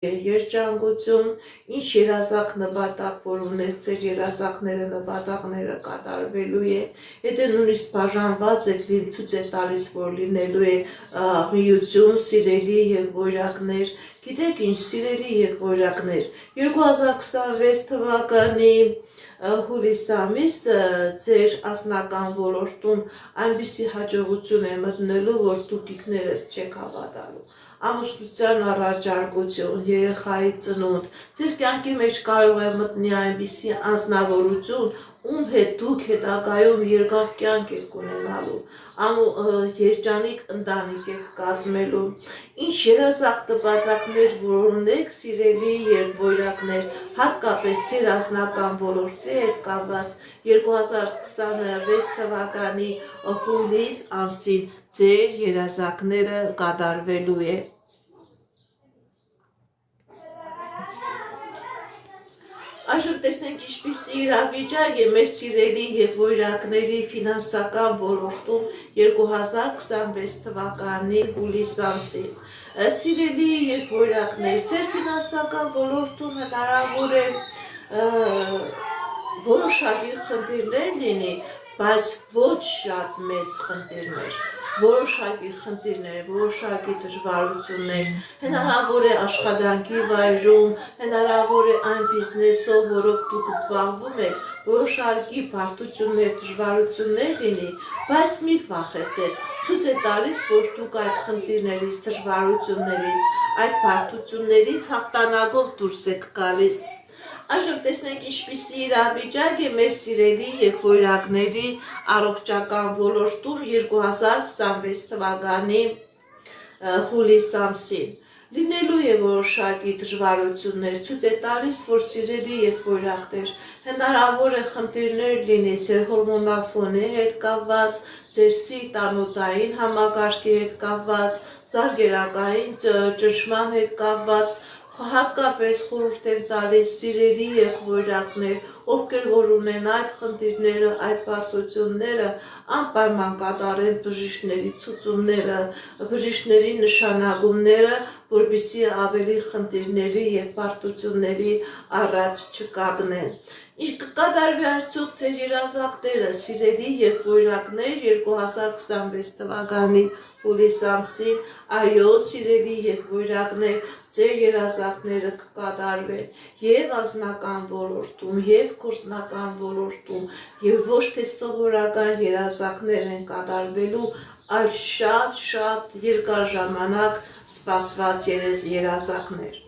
Երջանկություն, ինչ երազակ նպատակ, որ ունեք ձեր երազակները նպատակները կատարվելու է, եթե նույնիսկ բաժանված եք ցույց է տալիս, որ լինելու է միություն, սիրելի եղբորակներ, գիտեք ինչ սիրելի եղբորակներ, 2026 թվականի հուլիս ամիսը ձեր անձնական ոլորտում այնպիսի հաջողություն է մտնելու, որ դուք ինքներդ չեք հավատալու, ամուսնության առաջարկություն, երեխայի ծնունդ, ձեր կյանքի մեջ կարող է մտնի այնպիսի անձնավորություն, ում հետ դուք հետագայում երկար կյանք եք ունենալու, երջանիկ ընտանիք եք կազմելու, ինչ երազակ նպատակներ, որ ունեք, սիրելի եղբորակներ, հատկապես ձեր անձնական ոլորտի հետ կապված 2026 թվականի հուլիս ամսին ձեր երազակները կատարվելու է։ Այժմ տեսնենք ինչպիսի իրավիճակ է մեր սիրելի եղբորակների ֆինանսական ոլորտում 2026 թվականի հուլիս ամսին։ Սիրելի եղբորակներ, ձեր ֆինանսական ոլորտում հնարավոր է որոշակի խնդիրներ լինի, բայց ոչ շատ մեծ խնդիրներ, որոշակի խնդիրներ, որոշակի դժվարություններ, հնարավոր է աշխատանքի վայրում, հնարավոր է այն բիզնեսով, որով դուք զբաղվում եք, որոշակի բարդություններ, դժվարություններ լինի, բայց մի վախեցեք, ցույց է տալիս, որ դուք այդ խնդիրներից, դժվարություններից, այդ բարդություններից հաղթանակով դուրս եք գալիս։ Այժմ տեսնենք ինչպիսի իրավիճակ է մեր սիրելի եղբորակների առողջական ոլորտում 2026 թվականի հուլիս ամսին։ Լինելու է որոշակի դժվարություններ, ցույց է տալիս, որ սիրելի եղբորակներ, հնարավոր է խնդիրներ լինի ձեր հորմոնալ ֆոնի հետ կապված, ձեր սիրտ-անոթային համակարգի հետ կապված, զարկերակային ճնշման հետ կապված, հատկապես խորհուրդ եմ տալիս սիրելի եղբորակներ, ովքեր որ ունեն այդ խնդիրները, այդ բարդությունները, անպայման կատարեն բժիշկների ցուցումները, բժիշկների նշանակումները, որպեսզի ավելի խնդիրների եւ բարդությունների առաջ չկանգնեն։ Ինչ կկատարվի արդյոք ձեր երազակները, սիրելի եղբորակներ 2026 թվականի հուլիս ամսին, այո, սիրելի եղբորակներ, ձեր երազակները կկատարվեն եւ անձնական ոլորտում, եւ գործնական ոլորտում, եւ ոչ թե սովորական երազակներ են կատարվելու, այլ շատ երկար ժամանակ սպասված երազակներ։